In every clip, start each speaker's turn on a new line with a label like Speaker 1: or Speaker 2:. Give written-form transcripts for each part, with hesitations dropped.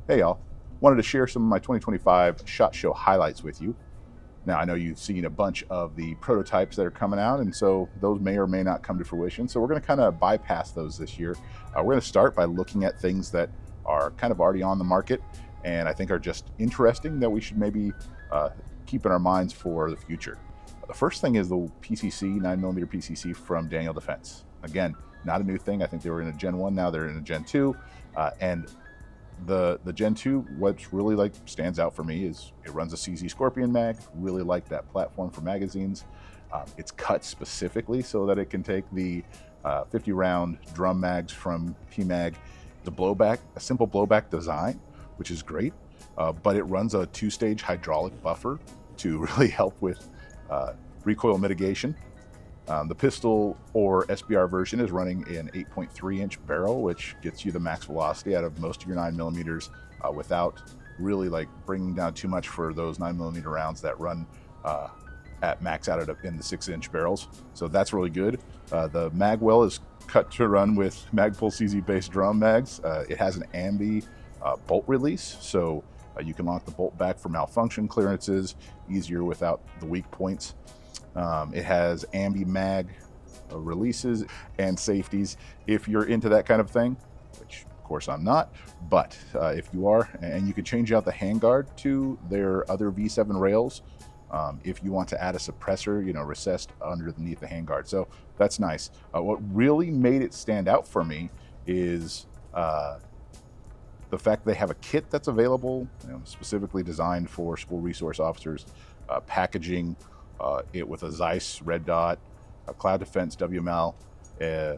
Speaker 1: Hey y'all, wanted to share some of my 2025 SHOT Show highlights with you. Now I know you've seen a bunch of the prototypes that are coming out, and so those may or may not come to fruition. So we're going to kind of bypass those this year. We're going to start by looking at things that are kind of already on the market and I think are just interesting that we should maybe keep in our minds for the future. The first thing is the PCC, 9mm PCC from Daniel Defense. Again, not a new thing. I think they were in a Gen 1, now they're in a Gen 2. And the Gen 2, what's really stands out for me is it runs a CZ Scorpion mag. Really like that platform for magazines. It's cut specifically so that it can take the 50 round drum mags from PMag. The blowback, a simple blowback design, which is great, but it runs a 2-stage hydraulic buffer to really help with recoil mitigation. The pistol or SBR version is running an 8.3 inch barrel, which gets you the max velocity out of most of your 9mm without really bringing down too much for those 9mm rounds that run at max out in the 6-inch barrels. So that's really good. The mag well is cut to run with Magpul CZ based drum mags. It has an ambi bolt release, so you can lock the bolt back for malfunction clearances easier without the weak points. It has ambi mag releases and safeties if you're into that kind of thing, which of course I'm not, but if you are, and you can change out the handguard to their other V7 rails if you want to add a suppressor, recessed underneath the handguard. So that's nice. What really made it stand out for me is the fact they have a kit that's available, specifically designed for school resource officers, packaging it with a Zeiss red dot, a Cloud Defense WML, a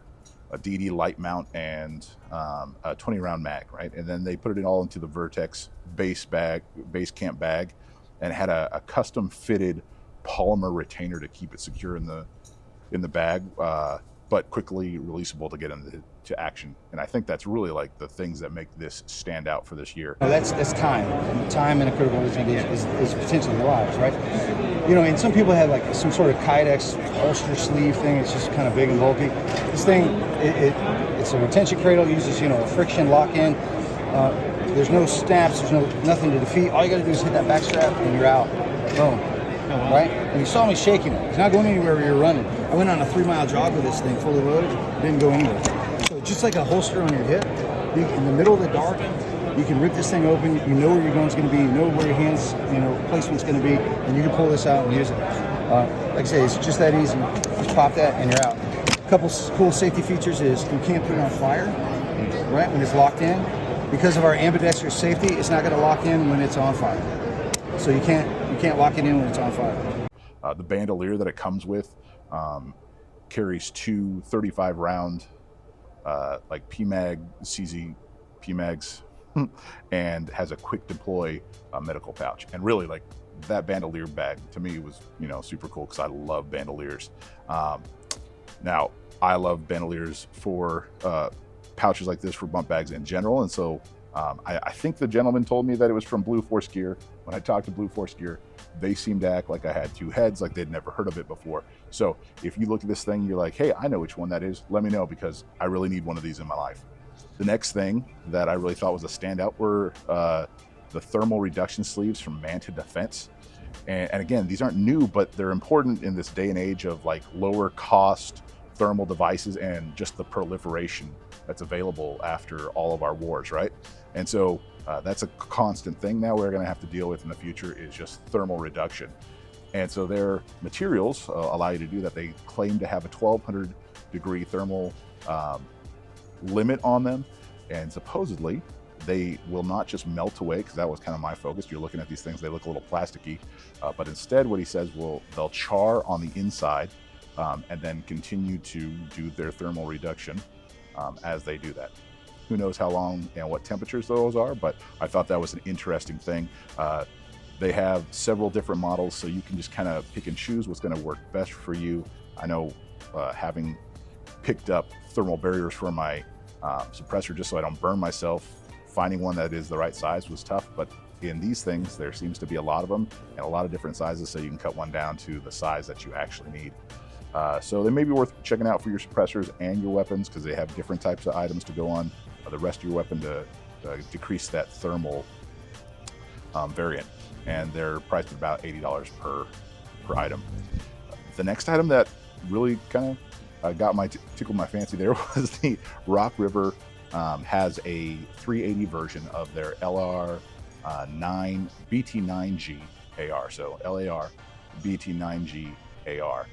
Speaker 1: DD light mount, and a 20 round mag, right? And then they put it all into the Vertex base camp bag, and had a custom fitted polymer retainer to keep it secure in the bag, but quickly releasable to get into action. And I think that's really the things that make this stand out for this year.
Speaker 2: That's time. Time in a critical incident is potentially lives, right? And some people have some sort of Kydex holster sleeve thing. It's just kind of big and bulky. This thing, it's a retention cradle. Uses a friction lock-in. There's no snaps. There's nothing to defeat. All you got to do is hit that back strap and you're out. Boom. Oh, wow. Right? And you saw me shaking it. It's not going anywhere where you're running. I went on a 3-mile jog with this thing fully loaded. It didn't go anywhere. So just like a holster on your hip, in the middle of the dark, you can rip this thing open. You know where your gun's going to be. You know where your hands, placement's going to be, and you can pull this out and use it. Like I say, it's just that easy. Just pop that and you're out. A couple cool safety features is you can't put it on fire, right? When it's locked in, because of our ambidextrous safety, it's not going to lock in when it's on fire. So you can't lock it in when it's on fire.
Speaker 1: The bandolier that it comes with carries two 35 round PMag CZ PMags and has a quick deploy medical pouch. And really that bandolier bag to me was super cool because I love bandoliers. Now I love bandoliers for pouches like this for bump bags in general, and so I think the gentleman told me that it was from Blue Force Gear. When I talked to Blue Force Gear, they seemed to act like I had two heads, like they'd never heard of it before. So if you look at this thing, you're like, hey, I know which one that is. Let me know, because I really need one of these in my life. The next thing that I really thought was a standout were the thermal reduction sleeves from Manta Defense. And again, these aren't new, but they're important in this day and age of lower cost thermal devices and just the proliferation that's available after all of our wars, right? And so that's a constant thing now we're going to have to deal with in the future, is just thermal reduction. And so their materials allow you to do that. They claim to have a 1200 degree thermal limit on them, and supposedly they will not just melt away, because that was kind of my focus. You're looking at these things, they look a little plasticky, but instead what he says, they'll char on the inside and then continue to do their thermal reduction as they do that. Who knows how long and what temperatures those are, but I thought that was an interesting thing. They have several different models, so you can just kind of pick and choose what's going to work best for you. I know having picked up thermal barriers for my suppressor just so I don't burn myself, finding one that is the right size was tough, but in these things, there seems to be a lot of them and a lot of different sizes, so you can cut one down to the size that you actually need. So they may be worth checking out for your suppressors and your weapons, because they have different types of items to go on the rest of your weapon to decrease that thermal variant, and they're priced at about $80 per item. The next item that really kind of tickled my fancy there was the Rock River has a 380 version of their LR 9 BT9G AR. So LAR BT9G AR,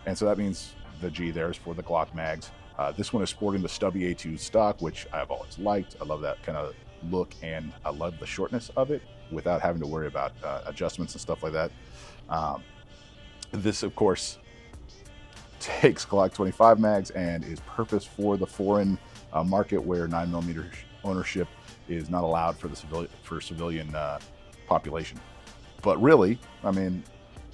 Speaker 1: and so that means the G there is for the Glock mags. This one is sporting the stubby A2 stock, which I've always liked. I love that kind of look, and I love the shortness of it without having to worry about adjustments and stuff like that. This, of course, takes Glock 25 mags and is purposed for the foreign market where 9mm ownership is not allowed for the civilian population. But really, I mean,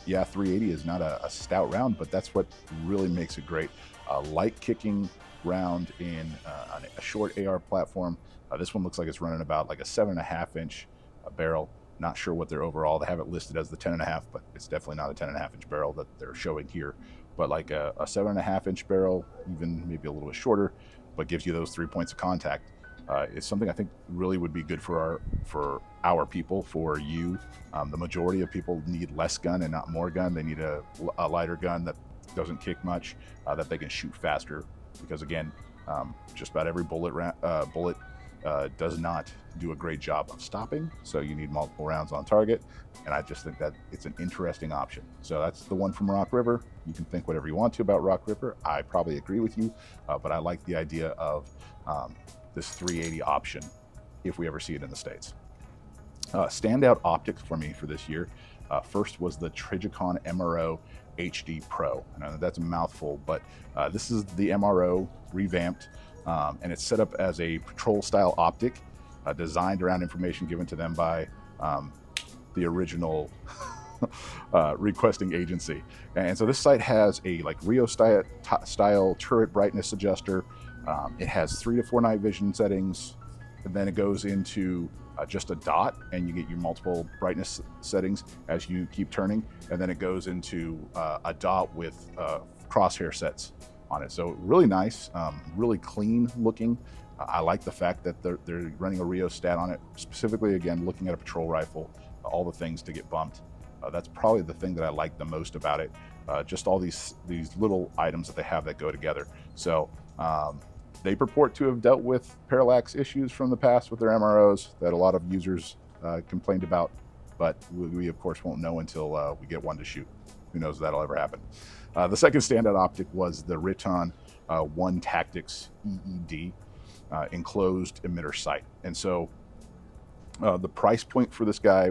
Speaker 1: yeah, 380 is not a stout round, but that's what really makes it great. A light kicking round in a short AR platform. This one looks like it's running about like a 7.5-inch barrel. Not sure what they're overall. They have it listed as the 10.5, but it's definitely not a 10.5-inch barrel that they're showing here. But like a 7.5-inch barrel, even maybe a little bit shorter, but gives you those 3 points of contact. It's something I think really would be good for our people, for you. The majority of people need less gun and not more gun. They need a lighter gun that doesn't kick much, that they can shoot faster. Because again, just about every bullet does not do a great job of stopping. So you need multiple rounds on target. And I just think that it's an interesting option. So that's the one from Rock River. You can think whatever you want to about Rock River. I probably agree with you, but I like the idea of this 380 option if we ever see it in the States. Standout optics for me for this year. First was the Trigicon MRO HD Pro. I know that's a mouthful, but this is the MRO revamped, and it's set up as a patrol style optic designed around information given to them by the original requesting agency. And so this sight has a like Rio style turret brightness adjuster. It has 3 to 4 night vision settings, and then it goes into just a dot, and you get your multiple brightness settings as you keep turning, and then it goes into a dot with crosshair sets on it. So really nice, really clean looking. I like the fact that they're running a Rio stat on it, specifically, again, looking at a patrol rifle, all the things to get bumped. That's probably the thing that I like the most about it. Just all these little items that they have that go together. So they purport to have dealt with parallax issues from the past with their MROs that a lot of users complained about, but we of course won't know until we get one to shoot. Who knows if that'll ever happen. The second standout optic was the Riton 1 Tactics EED enclosed emitter sight. And so the price point for this guy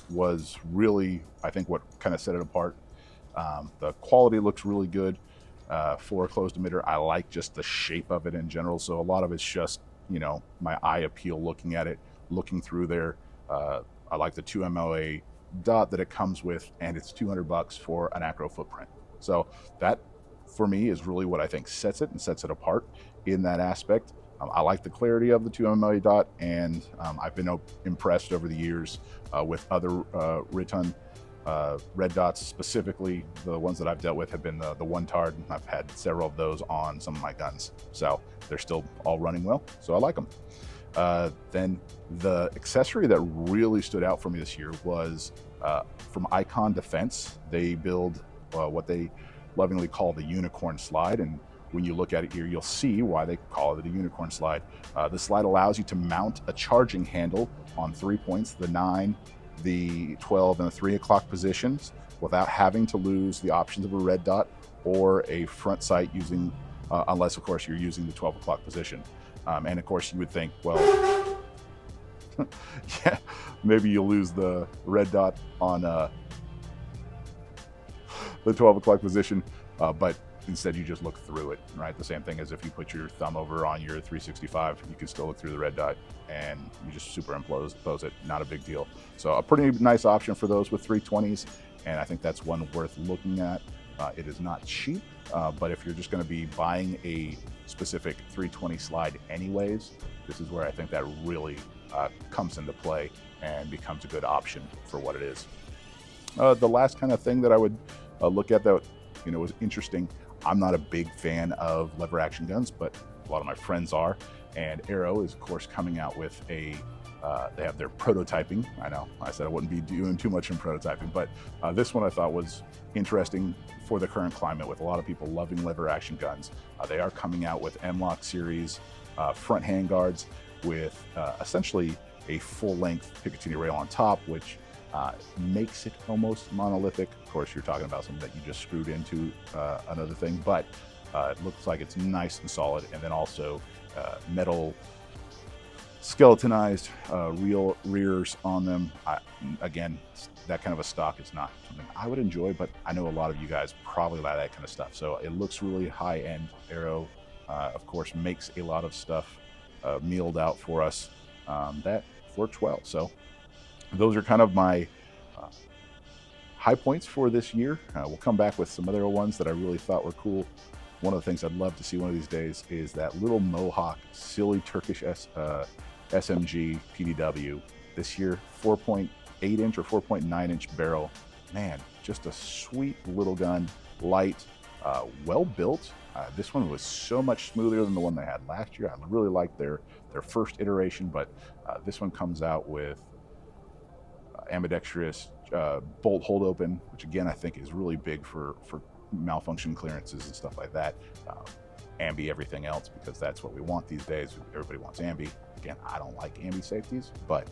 Speaker 1: was really, I think, what kind of set it apart. The quality looks really good. For a closed emitter, I like just the shape of it in general. So a lot of it's just, my eye appeal looking at it, looking through there. I like the 2 MOA dot that it comes with, and it's $200 for an acro footprint. So that, for me, is really what I think sets it apart in that aspect. I like the clarity of the 2 MOA dot, and I've been impressed over the years with other Riton red dots. Specifically, the ones that I've dealt with have been the 1 Tard. I've had several of those on some of my guns, so they're still all running well, so I like them. Then the accessory that really stood out for me this year was from Ikon Defense. They build what they lovingly call the unicorn slide, and when you look at it here, you'll see why they call it a unicorn slide. This slide allows you to mount a charging handle on 3 points, the 9, the 12, and the 3 o'clock positions, without having to lose the options of a red dot or a front sight using, unless of course you're using the 12 o'clock position. And of course you would think, well, yeah, maybe you'll lose the red dot on the 12 o'clock position, but instead you just look through it, right? The same thing as if you put your thumb over on your 365, you can still look through the red dot and you just superimpose it, not a big deal. So a pretty nice option for those with 320s, and I think that's one worth looking at. It is not cheap, but if you're just gonna be buying a specific 320 slide anyways, this is where I think that really comes into play and becomes a good option for what it is. The last kind of thing that I would look at that was interesting, I'm not a big fan of lever action guns, but a lot of my friends are. And Arrow is, of course, coming out with a they have their prototyping. I know I said I wouldn't be doing too much in prototyping, but this one I thought was interesting for the current climate with a lot of people loving lever action guns. They are coming out with M-LOK series front handguards with essentially a full-length Picatinny rail on top, which makes it almost monolithic. Of course, you're talking about something that you just screwed into another thing, but it looks like it's nice and solid. And then also metal skeletonized real rears on them. Again, that kind of a stock is not something I would enjoy, but I know a lot of you guys probably like that kind of stuff. So it looks really high-end. Arrow, of course, makes a lot of stuff milled out for us that works well. So those are kind of my high points for this year. We'll come back with some other ones that I really thought were cool. One of the things I'd love to see one of these days is that little Mohawk silly Turkish SMG PDW. This year, 4.8 inch or 4.9 inch barrel. Man, just a sweet little gun, light, well built. This one was so much smoother than the one they had last year. I really liked their first iteration, but this one comes out with ambidextrous bolt hold open, which again I think is really big for malfunction clearances and stuff like that. Ambi everything else, because that's what we want these days. Everybody wants ambi. Again, I don't like ambi safeties, but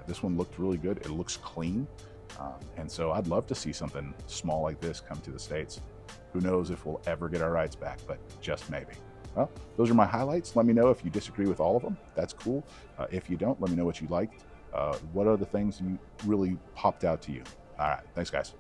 Speaker 1: this one looked really good. It looks clean, and so I'd love to see something small like this come to the States. Who knows if we'll ever get our rights back, but just maybe. Well, those are my highlights. Let me know if you disagree with all of them. That's cool. If you don't, let me know what you liked. What other things you really popped out to you? All right, thanks guys.